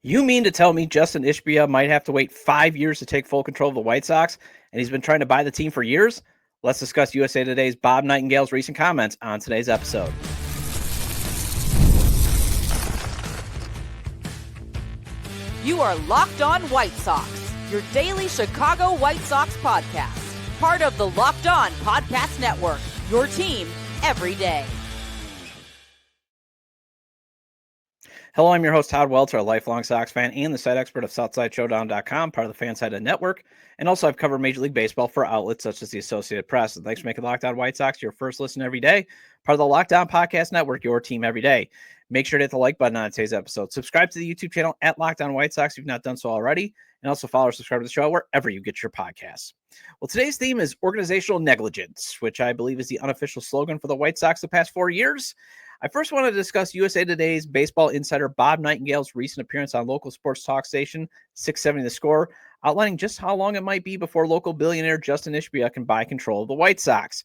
You mean to tell me Justin Ishbia might have to wait 5 years to take full control of the White Sox, and he's been trying to buy the team for years? Let's discuss USA Today's Bob Nightengale's recent comments on today's episode. You are Locked On White Sox, your daily Chicago White Sox podcast. Part of the Locked On Podcast Network, your team every day. Hello, I'm your host, Todd Welter, a lifelong Sox fan and the site expert of SouthsideShowdown.com, part of the Fansided Network. And also, I've covered Major League Baseball for outlets such as the Associated Press. And thanks for making Locked On White Sox your first listen every day, part of the Locked On Podcast Network, your team every day. Make sure to hit the like button on today's episode. Subscribe to the YouTube channel at Locked On White Sox if you've not done so already. And also follow or subscribe to the show wherever you get your podcasts. Well, today's theme is organizational negligence, which I believe is the unofficial slogan for the White Sox the past 4 years. I first want to discuss USA Today's baseball insider Bob Nightengale's recent appearance on local sports talk station 670 The Score, outlining just how long it might be before local billionaire Justin Ishbia can buy control of the White Sox.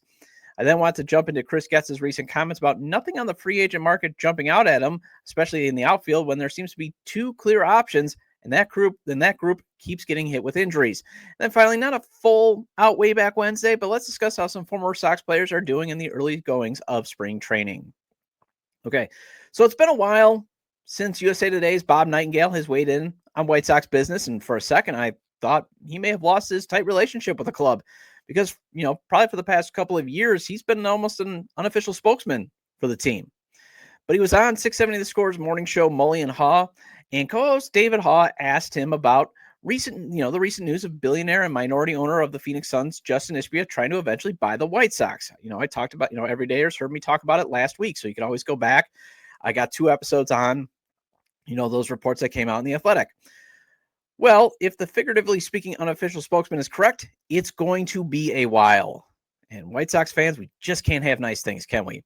I then want to jump into Chris Getz's recent comments about nothing on the free agent market jumping out at him, especially in the outfield when there seems to be two clear options, and that group keeps getting hit with injuries. And then finally, not a full out way back Wednesday, but let's discuss how some former Sox players are doing in the early goings of spring training. Okay, so it's been a while since USA Today's Bob Nightengale has weighed in on White Sox business, and for a second I thought he may have lost his tight relationship with the club because, probably for the past couple of years, he's been almost an unofficial spokesman for the team. But he was on 670 The Score's morning show, Mully and Haw, and co-host David Haw asked him about the recent news of billionaire and minority owner of the Phoenix Suns, Justin Ishbia, trying to eventually buy the White Sox. I talked about, everydayers heard me talk about it last week, so you can always go back. I got 2 episodes on, those reports that came out in The Athletic. Well, if the figuratively speaking unofficial spokesman is correct, it's going to be a while. And White Sox fans, we just can't have nice things, can we?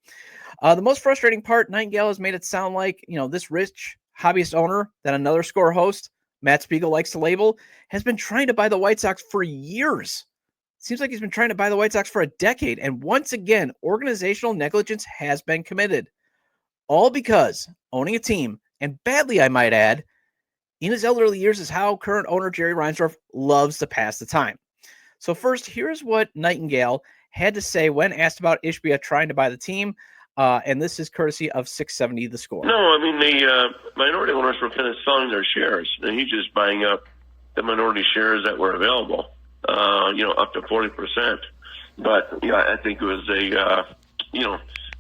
The most frustrating part, Nightengale has made it sound like, this rich hobbyist owner that another Score host, Matt Spiegel, likes to label, has been trying to buy the White Sox for years. Seems like he's been trying to buy the White Sox for a decade. And once again, organizational negligence has been committed. All because owning a team, and badly I might add, in his elderly years is how current owner Jerry Reinsdorf loves to pass the time. So first, here's what Nightengale had to say when asked about Ishbia trying to buy the team. And this is courtesy of 670 The Score. No, I mean, the minority owners were kind of selling their shares, and he's just buying up the minority shares that were available, up to 40%. But, I think it was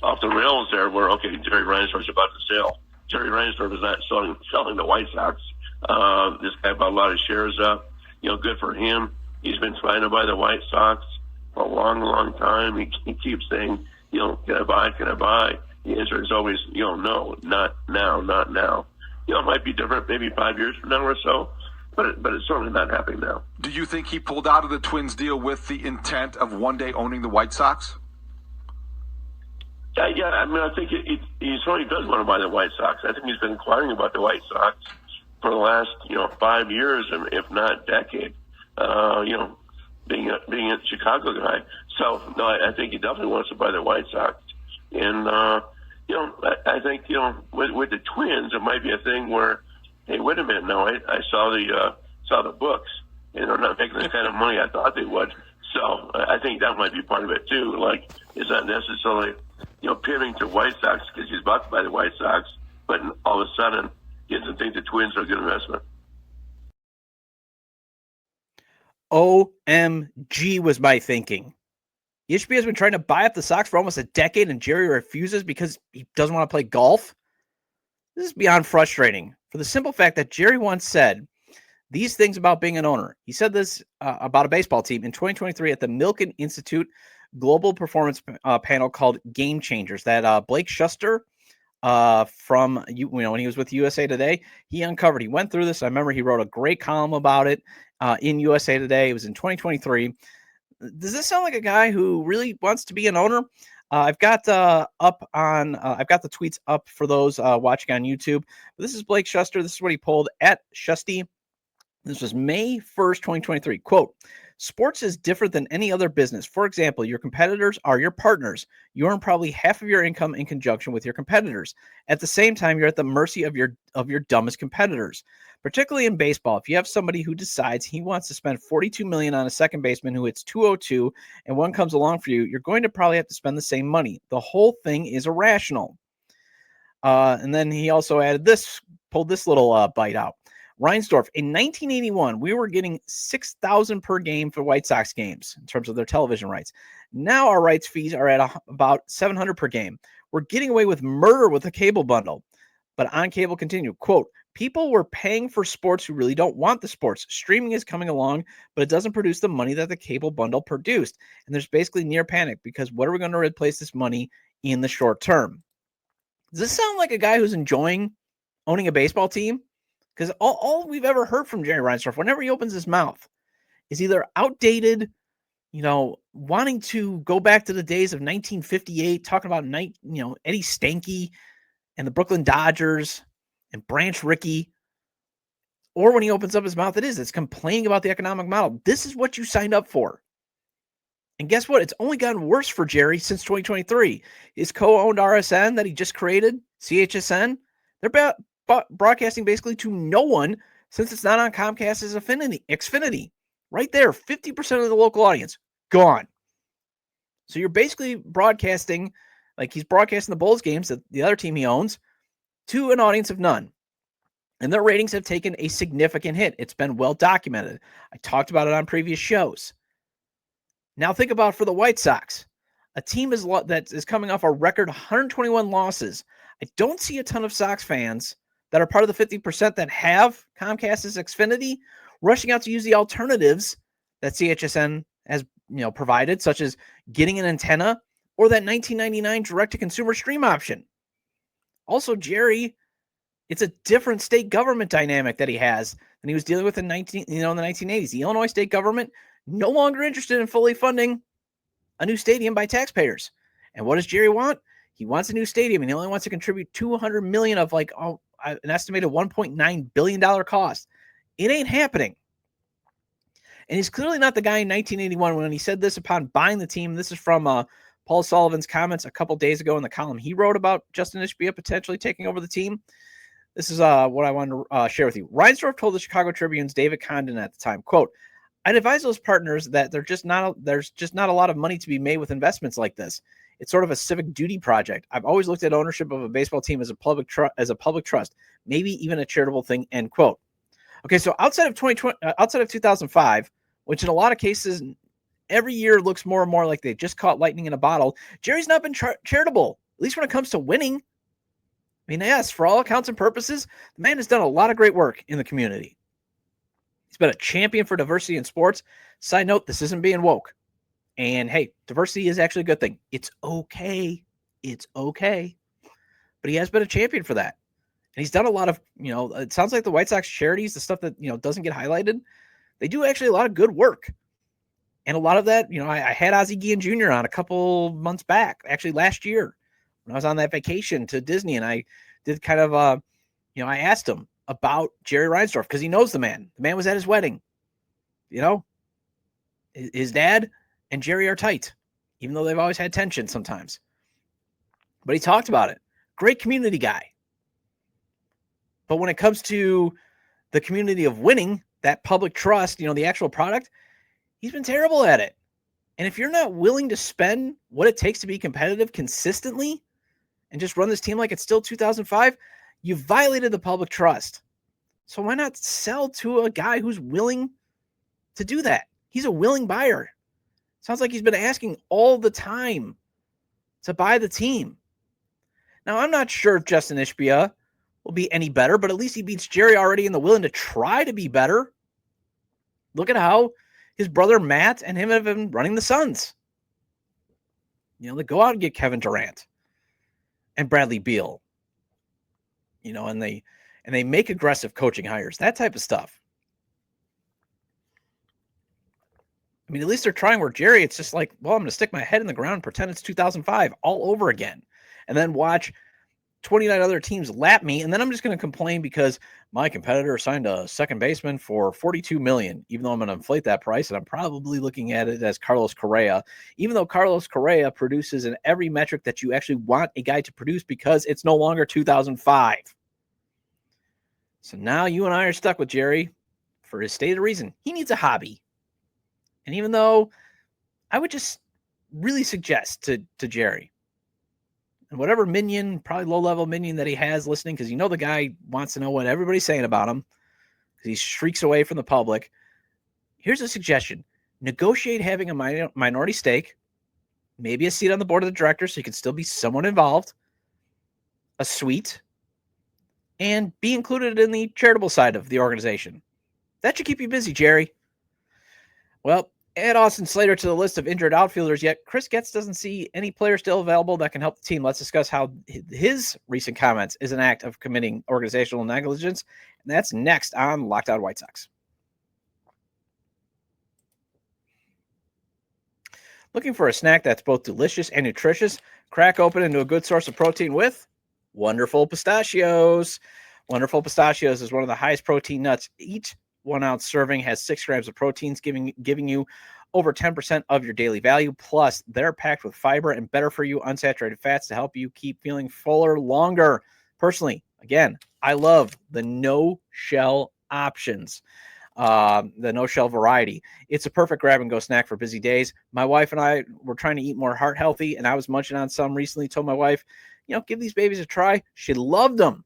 off the rails there where, Jerry Reinsdorf's about to sell. Jerry Reinsdorf is not selling the White Sox. This guy bought a lot of shares up. Good for him. He's been trying to buy the White Sox for a long, long time. He keeps saying, can I buy? Can I buy? The answer is always, no, not now, not now. It might be different maybe 5 years from now or so, but it's certainly not happening now. Do you think he pulled out of the Twins deal with the intent of one day owning the White Sox? Yeah, I mean, I think he certainly does want to buy the White Sox. I think he's been inquiring about the White Sox for the last, 5 years, and if not decade, being a Chicago guy. So, no, I think he definitely wants to buy the White Sox. And, I think, with the Twins, it might be a thing where, hey, wait a minute, no, I saw the books, and they're not making the kind of money I thought they would. So I think that might be part of it, too. Like, it's not necessarily, pivoting to White Sox because he's about to buy the White Sox, but all of a sudden, he doesn't think the Twins are a good investment. OMG was my thinking. Ishbia has been trying to buy up the Sox for almost a decade, and Jerry refuses because he doesn't want to play golf. This is beyond frustrating for the simple fact that Jerry once said these things about being an owner. He said this about a baseball team in 2023 at the Milken Institute Global Performance panel called Game Changers that Blake Shuster from, when he was with USA Today, he went through this. I remember he wrote a great column about it in USA Today. It was in 2023. Does this sound like a guy who really wants to be an owner? I've got the tweets up for those watching on YouTube. This is Blake Shuster. This is what he pulled at Shusty. This was May 1st, 2023. Quote, Sports is different than any other business. For example, your competitors are your partners. You earn probably half of your income in conjunction with your competitors. At the same time, you're at the mercy of your dumbest competitors. Particularly in baseball, if you have somebody who decides he wants to spend $42 million on a second baseman who hits 202 and one comes along for you, you're going to probably have to spend the same money. The whole thing is irrational. And then he also pulled this little bite out. Reinsdorf, in 1981, we were getting $6,000 per game for White Sox games in terms of their television rights. Now our rights fees are at about $700 per game. We're getting away with murder with the cable bundle. But On Cable continued, quote, people were paying for sports who really don't want the sports. Streaming is coming along, but it doesn't produce the money that the cable bundle produced. And there's basically near panic because what are we going to replace this money in the short term? Does this sound like a guy who's enjoying owning a baseball team? Because all we've ever heard from Jerry Reinsdorf, whenever he opens his mouth, is either outdated, wanting to go back to the days of 1958, talking about Eddie Stanky and the Brooklyn Dodgers and Branch Rickey, or when he opens up his mouth, it's complaining about the economic model. This is what you signed up for. And guess what? It's only gotten worse for Jerry since 2023. His co-owned RSN that he just created, CHSN, they're broadcasting basically to no one since it's not on Comcast's Xfinity. Right there, 50% of the local audience gone. So you're basically broadcasting, like he's broadcasting the Bulls games that the other team he owns to an audience of none. And their ratings have taken a significant hit. It's been well documented. I talked about it on previous shows. Now think about for the White Sox, a team that is coming off a record 121 losses. I don't see a ton of Sox fans that are part of the 50% that have Comcast's Xfinity rushing out to use the alternatives that CHSN has provided, such as getting an antenna or that $19.99 direct-to-consumer stream option. Also, Jerry, it's a different state government dynamic that he has than he was dealing with in the 1980s. The Illinois state government no longer interested in fully funding a new stadium by taxpayers. And what does Jerry want? He wants a new stadium, and he only wants to contribute $200 million of an estimated $1.9 billion cost. It ain't happening. And he's clearly not the guy in 1981 when he said this upon buying the team. This is from Paul Sullivan's comments a couple days ago in the column he wrote about Justin Ishbia potentially taking over the team. This is what I wanted to share with you. Reinsdorf told the Chicago Tribune's David Condon at the time, quote, I'd advise those partners that there's just not a lot of money to be made with investments like this. It's sort of a civic duty project. I've always looked at ownership of a baseball team as a public trust, maybe even a charitable thing, end quote. Okay, so outside of 2005, which in a lot of cases every year looks more and more like they just caught lightning in a bottle, Jerry's not been charitable, at least when it comes to winning. I mean, yes, for all accounts and purposes, the man has done a lot of great work in the community. He's been a champion for diversity in sports. Side note, this isn't being woke. And hey, diversity is actually a good thing. It's okay. It's okay. But he has been a champion for that. And he's done a lot of, it sounds like the White Sox charities, the stuff that, doesn't get highlighted, they do actually a lot of good work. And a lot of that, I had Ozzie Guillen Jr. on a couple months back, actually last year, when I was on that vacation to Disney. And I did kind of, I asked him about Jerry Reinsdorf because he knows the man. The man was at his wedding. His dad and Jerry are tight, even though they've always had tension sometimes. But he talked about it. Great community guy. But when it comes to the community of winning, that public trust, the actual product, he's been terrible at it. And if you're not willing to spend what it takes to be competitive consistently and just run this team like it's still 2005, you've violated the public trust. So why not sell to a guy who's willing to do that? He's a willing buyer. Sounds like he's been asking all the time to buy the team. Now, I'm not sure if Justin Ishbia will be any better, but at least he beats Jerry already in the willing to try to be better. Look at how his brother Matt and him have been running the Suns. They go out and get Kevin Durant and Bradley Beal. And they make aggressive coaching hires, that type of stuff. I mean, at least they're trying, where Jerry, it's just like, well, I'm going to stick my head in the ground and pretend it's 2005 all over again. And then watch 29 other teams lap me, and then I'm just going to complain because my competitor signed a second baseman for $42 million, even though I'm going to inflate that price, and I'm probably looking at it as Carlos Correa, even though Carlos Correa produces in every metric that you actually want a guy to produce because it's no longer 2005. So now you and I are stuck with Jerry for his stated reason. He needs a hobby. And even though I would just really suggest to Jerry, and whatever minion, probably low-level minion that he has listening, because you know the guy wants to know what everybody's saying about him, because he shrieks away from the public. Here's a suggestion. Negotiate having a minority stake, maybe a seat on the board of the directors so you can still be somewhat involved, a suite, and be included in the charitable side of the organization. That should keep you busy, Jerry. Well, add Austin Slater to the list of injured outfielders, yet Chris Getz doesn't see any players still available that can help the team. Let's discuss how his recent comments is an act of committing organizational negligence, and that's next on Locked On White Sox. Looking for a snack that's both delicious and nutritious? Crack open into a good source of protein with Wonderful Pistachios. Wonderful Pistachios is one of the highest protein nuts. Each 1 ounce serving has 6 grams of proteins, giving you over 10% of your daily value. Plus, they're packed with fiber and better for you unsaturated fats to help you keep feeling fuller longer. Personally, again, I love the no-shell options, the no-shell variety. It's a perfect grab-and-go snack for busy days. My wife and I were trying to eat more heart healthy, and I was munching on some recently. Told my wife, give these babies a try. She loved them.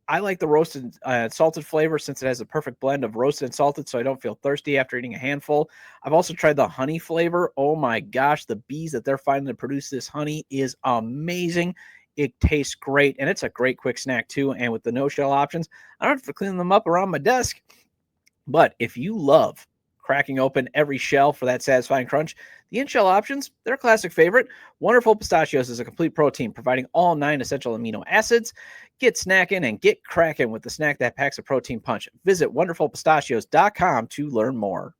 I like the roasted salted flavor since it has a perfect blend of roasted and salted, so I don't feel thirsty after eating a handful. I've also tried the honey flavor. Oh my gosh, the bees that they're finding to produce this honey is amazing. It tastes great, and it's a great quick snack too. And with the no-shell options, I don't have to clean them up around my desk. But if you love cracking open every shell for that satisfying crunch, the in-shell options, they're a classic favorite. Wonderful Pistachios is a complete protein, providing all 9 essential amino acids. Get snacking and get cracking with the snack that packs a protein punch. Visit wonderfulpistachios.com to learn more.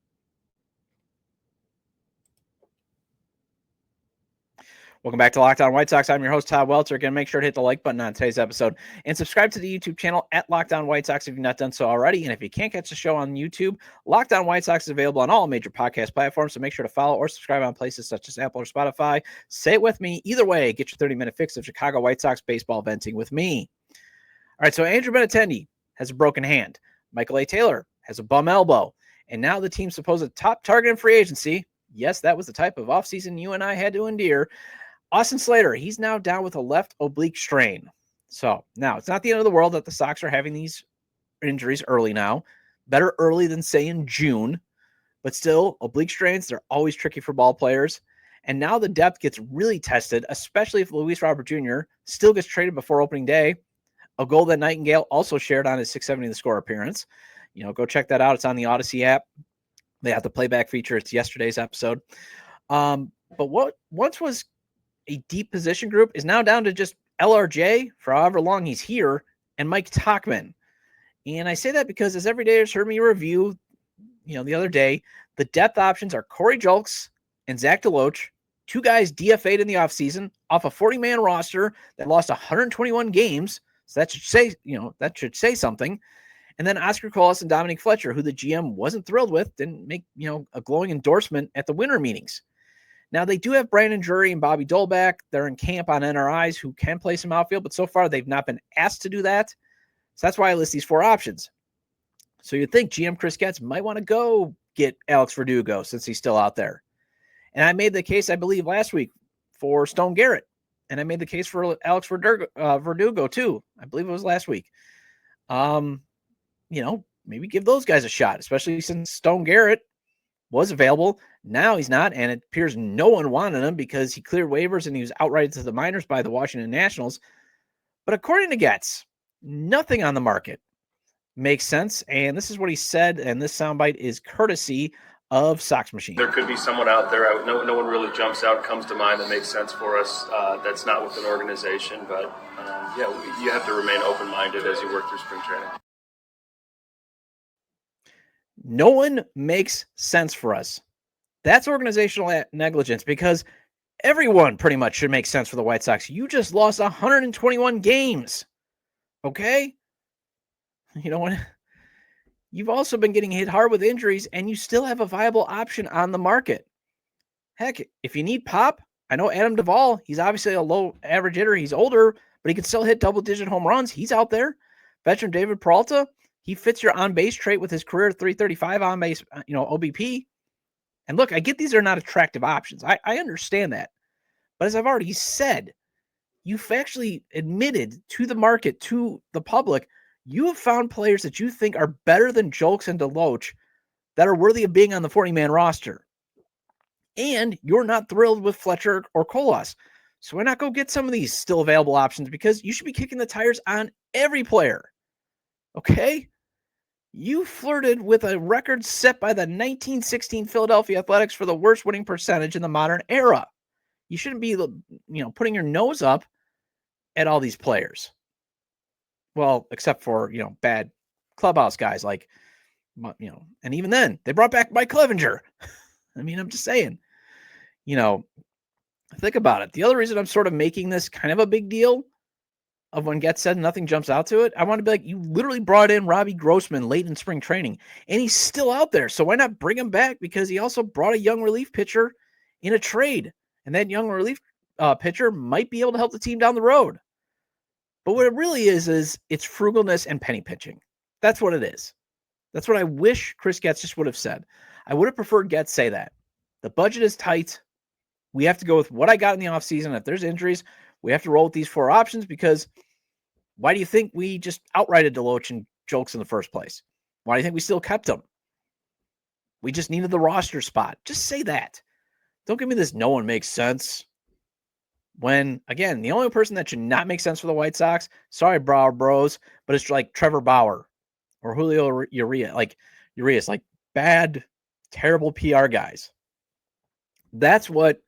Welcome back to Locked On White Sox. I'm your host, Todd Welter. Again, make sure to hit the like button on today's episode and subscribe to the YouTube channel at Locked On White Sox if you've not done so already. And if you can't catch the show on YouTube, Locked On White Sox is available on all major podcast platforms, so make sure to follow or subscribe on places such as Apple or Spotify. Say it with me. Either way, get your 30-minute fix of Chicago White Sox baseball venting with me. All right, so Andrew Benintendi has a broken hand. Michael A. Taylor has a bum elbow. And now the team's supposed top target in free agency. Yes, that was the type of offseason you and I had to endure. Austin Slater, he's now down with a left oblique strain. So now it's not the end of the world that the Sox are having these injuries early now. Better early than, say, in June. But still, oblique strains, they're always tricky for ball players. And now the depth gets really tested, especially if Luis Robert Jr. still gets traded before opening day. A goal that Nightengale also shared on his 670 The Score appearance. Go check that out. It's on the Odyssey app. They have the playback feature. It's yesterday's episode. But what once was a deep position group is now down to just LRJ for however long he's here and Mike Tauchman. And I say that because as every day has heard me review, the other day, the depth options are Corey Julks and Zach DeLoach, 2 guys DFA'd in the offseason off a 40-man roster that lost 121 games. So that should say something. And then Oscar Colas and Dominic Fletcher, who the GM wasn't thrilled with, didn't make, a glowing endorsement at the winter meetings. Now, they do have Brandon Drury and Bobby Dolbeck. They're in camp on NRIs who can play some outfield, but so far they've not been asked to do that. So that's why I list these 4 options. So you'd think GM Chris Getz might want to go get Alex Verdugo since he's still out there. And I made the case, I believe, last week for Stone Garrett. And I made the case for Alex Verdugo too. I believe it was last week. Maybe give those guys a shot, especially since Stone Garrett was available. Now he's not, and it appears no one wanted him because he cleared waivers and he was outrighted to the minors by the Washington Nationals. But according to Getz, nothing on the market makes sense, and this is what he said, and this soundbite is courtesy of Sox Machine. There could be someone out there. No one really jumps out, comes to mind that makes sense for us. That's not with an organization, but you have to remain open-minded as you work through spring training. No one makes sense for us. That's organizational negligence because Everyone pretty much should make sense for the White Sox. You just lost 121 games. Okay? You know what? You've also been getting hit hard with injuries, and you still have a viable option on the market. Heck, if you need pop, I know Adam Duvall, he's obviously a low average hitter. He's older, but he can still hit double-digit home runs. He's out there. Veteran David Peralta, he fits your on-base trait with his career 335 on-base, OBP. And look, I get these are not attractive options. I understand that. But as I've already said, you've actually admitted to the market, to the public, you have found players that you think are better than Julks and DeLoach that are worthy of being on the 40-man roster. And you're not thrilled with Fletcher or Colas. So why not go get some of these still available options? Because you should be kicking the tires on every player. Okay? You flirted with a record set by the 1916 Philadelphia Athletics for the worst winning percentage in the modern era. You shouldn't be, putting your nose up at all these players. Well, except for, bad clubhouse guys like, and even then, they brought back Mike Clevenger. I mean, I'm just saying, think about it. The other reason I'm sort of making this kind of a big deal of when Getz said nothing jumps out to it, I want to be like, you literally brought in Robbie Grossman late in spring training, and he's still out there. So why not bring him back? Because he also brought a young relief pitcher in a trade, and that young relief pitcher might be able to help the team down the road. But what it really is it's frugalness and penny pinching. That's what it is. That's what I wish Chris Getz just would have said. I would have preferred Getz say that. The budget is tight. We have to go with what I got in the offseason. If there's injuries, we have to roll with these four options, because why do you think we just outrighted DeLoach and Julks in the first place? Why do you think we still kept them? We just needed the roster spot. Just say that. Don't give me this no one makes sense. When, again, the only person that should not make sense for the White Sox, sorry, bros, but it's like Trevor Bauer or Julio Urias, like bad, terrible PR guys. That's what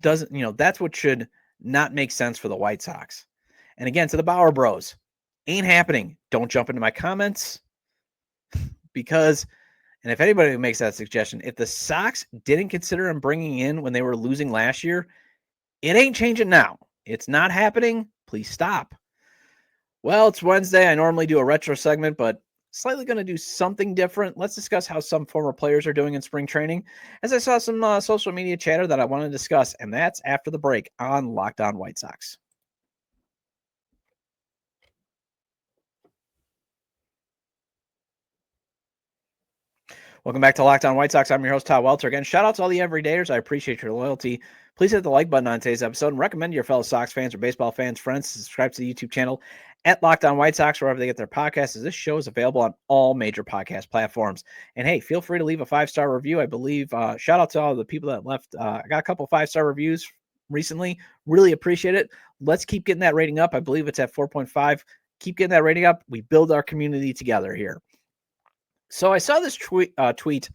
that's what should not make sense for the White Sox. And again, to the Bauer bros, ain't happening. Don't jump into my comments, because, and if anybody makes that suggestion, if the Sox didn't consider him bringing in when they were losing last year, it ain't changing now. It's not happening. Please stop. Well, it's Wednesday. I normally do a retro segment, but slightly going to do something different. Let's discuss how some former players are doing in spring training, as I saw some social media chatter that I want to discuss, and that's after the break on Locked On White Sox. Welcome back to Locked On White Sox. I'm your host, Todd Welter. Again, shout out to all the everydayers. I appreciate your loyalty. Please hit the like button on today's episode and recommend to your fellow Sox fans or baseball fans, friends, to subscribe to the YouTube channel at Locked On White Sox, wherever they get their podcasts, as this show is available on all major podcast platforms. And hey, feel free to leave a 5-star review. I believe, shout out to all the people that left. I got a couple 5-star reviews recently. Really appreciate it. Let's keep getting that rating up. I believe it's at 4.5. Keep getting that rating up. We build our community together here. So I saw this tweet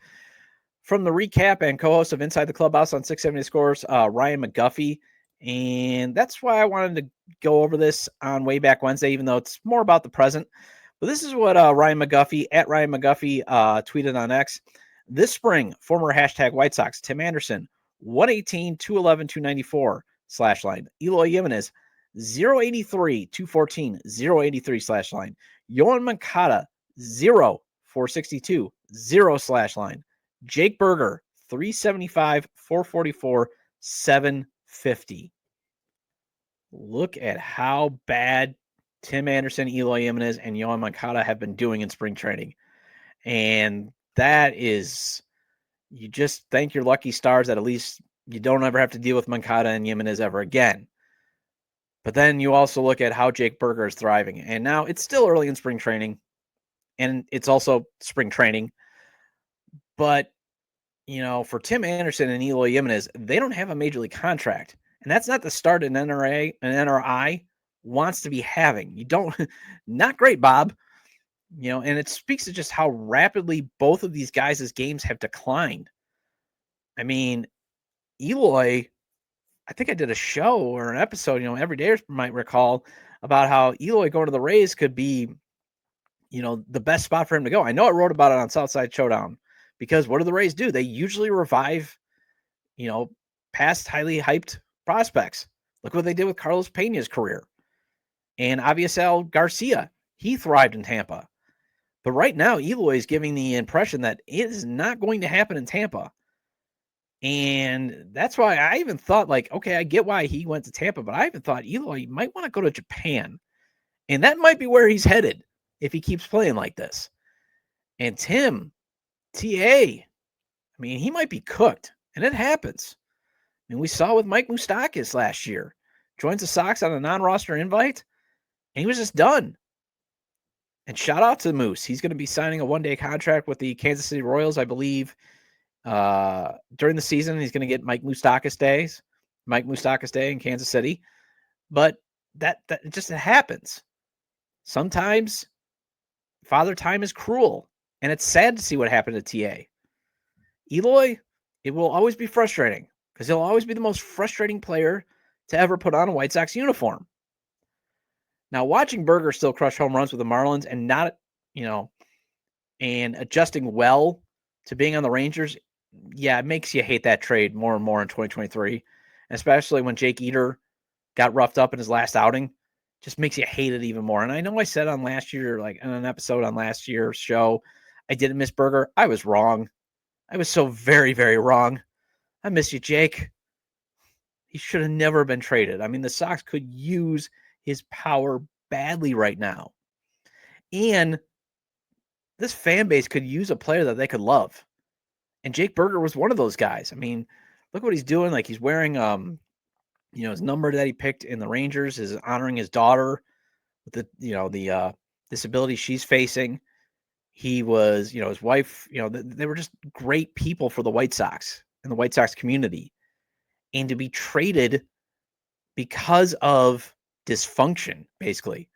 from the recap and co-host of Inside the Clubhouse on 670 Scores, Ryan McGuffey. And that's why I wanted to go over this on Way Back Wednesday, even though it's more about the present. But this is what Ryan McGuffey tweeted on X. This spring, former hashtag White Sox, Tim Anderson, 118, 211, 294 /line. Eloy Jimenez, 083, 214, 083 /line. Yohan Moncada, 0, 462, 0 /line. Jake Berger, 375, 444, 750. Look at how bad Tim Anderson, Eloy Jimenez, and Yohan Moncada have been doing in spring training. And that is, you just thank your lucky stars that at least you don't ever have to deal with Moncada and Jimenez ever again. But then you also look at how Jake Berger is thriving. And now it's still early in spring training, and it's also spring training. But, for Tim Anderson and Eloy Jimenez, they don't have a major league contract. And that's not the start an NRI wants to be having. You don't, not great, Bob. And it speaks to just how rapidly both of these guys' games have declined. I mean, Eloy, I think I did a show or an episode, everydayers might recall, about how Eloy going to the Rays could be, the best spot for him to go. I know I wrote about it on Southside Showdown, because what do the Rays do? They usually revive, past highly hyped prospects. Look what they did with Carlos Pena's career. And Avisail Garcia, he thrived in Tampa. But right now, Eloy is giving the impression that it is not going to happen in Tampa. And that's why I even thought, like, okay, I get why he went to Tampa, but I even thought Eloy might want to go to Japan. And that might be where he's headed if he keeps playing like this. And Tim, TA, I mean, he might be cooked. And it happens. I mean, we saw with Mike Moustakas last year. Joins the Sox on a non-roster invite, and he was just done. And shout out to Moose. He's going to be signing a one-day contract with the Kansas City Royals, I believe. During the season, he's going to get Mike Moustakas Day in Kansas City. But that just happens. Sometimes Father Time is cruel, and it's sad to see what happened to TA. Eloy, it will always be frustrating because he'll always be the most frustrating player to ever put on a White Sox uniform. Now, watching Berger still crush home runs with the Marlins and not, and adjusting well to being on the Rangers, yeah, it makes you hate that trade more and more in 2023, especially when Jake Eater got roughed up in his last outing. Just makes you hate it even more. And I know I said on last year, like in an episode on last year's show, I didn't miss Berger. I was wrong. I was so very, very wrong. I miss you, Jake. He should have never been traded. I mean, the Sox could use his power badly right now. And this fan base could use a player that they could love. And Jake Berger was one of those guys. I mean, look what he's doing. Like, he's wearing, his number that he picked in the Rangers is honoring his daughter with the disability she's facing. He was, his wife, they were just great people for the White Sox and the White Sox community. And to be traded because of dysfunction, basically.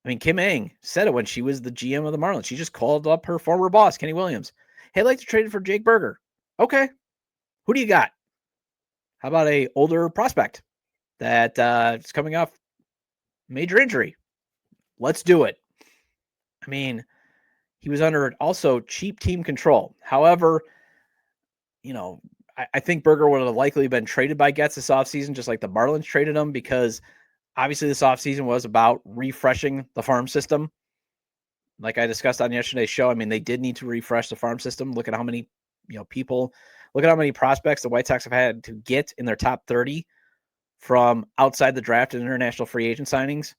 I mean, Kim Ng said it when she was the GM of the Marlins. She just called up her former boss, Kenny Williams. Hey, I'd like to trade it for Jake Berger. Okay. Who do you got? How about a older prospect that is coming off major injury? Let's do it. I mean, he was under also cheap team control. However, I think Berger would have likely been traded by Getz this offseason, just like the Marlins traded him, because obviously this offseason was about refreshing the farm system. Like I discussed on yesterday's show, I mean, they did need to refresh the farm system. Look at how many look at how many prospects the White Sox have had to get in their top 30 from outside the draft and international free agent signings.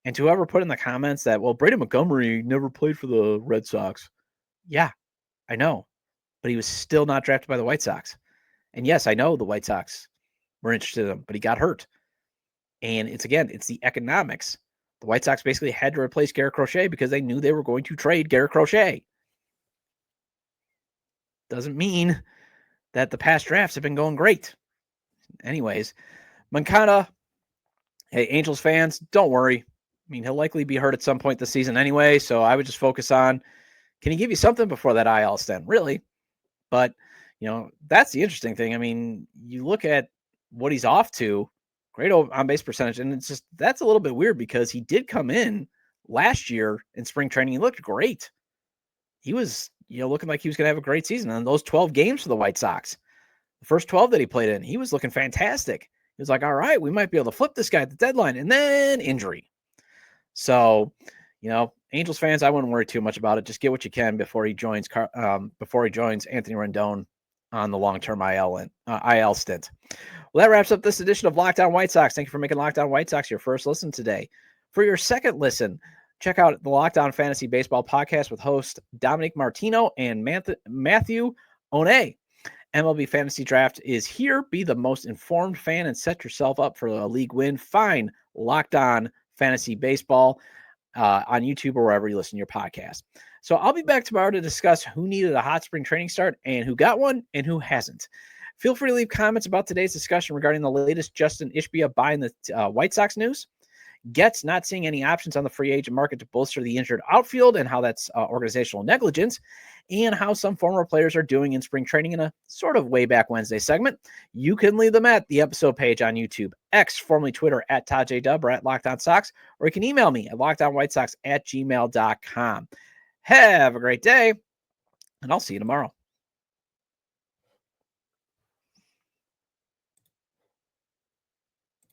And to whoever put in the comments that, well, Brady Montgomery never played for the Red Sox. Yeah, I know. But he was still not drafted by the White Sox. And yes, I know the White Sox were interested in him, but he got hurt. And it's the economics. The White Sox basically had to replace Garrett Crochet because they knew they were going to trade Garrett Crochet. Doesn't mean that the past drafts have been going great. Anyways, Moncada, hey, Angels fans, don't worry. I mean, he'll likely be hurt at some point this season anyway, so I would just focus on, can he give you something before that IL stint? Really? But, that's the interesting thing. I mean, you look at what he's off to, great on-base percentage, and it's just, that's a little bit weird because he did come in last year in spring training. He looked great. He was, looking like he was going to have a great season. And those 12 games for the White Sox, the first 12 that he played in, he was looking fantastic. He was like, all right, we might be able to flip this guy at the deadline, and then injury. So, Angels fans, I wouldn't worry too much about it. Just get what you can before he joins Anthony Rendon on the long-term IL stint. Well, that wraps up this edition of Locked On White Sox. Thank you for making Locked On White Sox your first listen today. For your second listen, check out the Locked On Fantasy Baseball podcast with host Dominic Martino and Matthew One. MLB Fantasy Draft is here. Be the most informed fan and set yourself up for a league win. Find Locked On Fantasy Baseball on YouTube or wherever you listen to your podcast. So I'll be back tomorrow to discuss who needed a hot spring training start and who got one and who hasn't. Feel free to leave comments about today's discussion regarding the latest Justin Ishbia buying the White Sox news. Getz not seeing any options on the free agent market to bolster the injured outfield and how that's organizational negligence, and how some former players are doing in spring training in a sort of way back Wednesday segment. You can leave them at the episode page on YouTube, X, formerly Twitter, at Todd J. Dub or at Locked On Sox, or you can email me at lockedonwhitesox@gmail.com. Have a great day, and I'll see you tomorrow.